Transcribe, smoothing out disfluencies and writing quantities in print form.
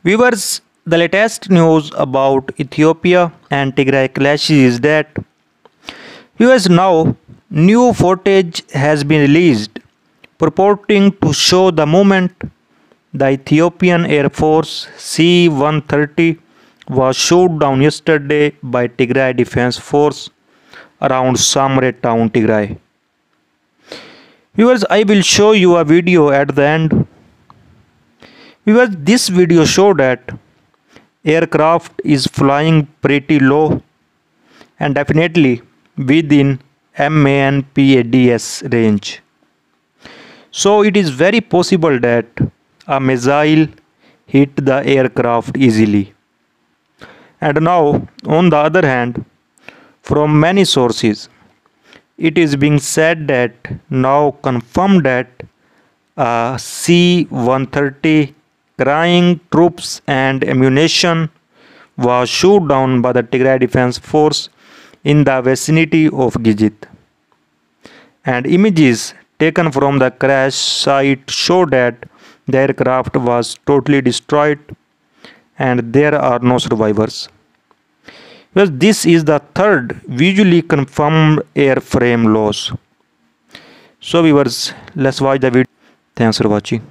Viewers, the latest news about Ethiopia and Tigray clashes is that viewers now new footage has been released purporting to show the moment the Ethiopian Air Force C-130 was shot down yesterday by Tigray Defense Force around Samre town, Tigray. Viewers, I will show you a video at the end. Viewers, this video shows that aircraft is flying pretty low and definitely within MANPADS range. So it is very possible that a missile hit the aircraft easily. And now, on the other hand, from many sources, it is being said that now confirmed that a C-130 carrying troops and ammunition was shot down by the Tigray Defense Force in the vicinity of Gizit. And images taken from the crash site show that the aircraft was totally destroyed and there are no survivors. Well, this is the third visually confirmed airframe loss. So viewers, let's watch the video. Thanks for watching.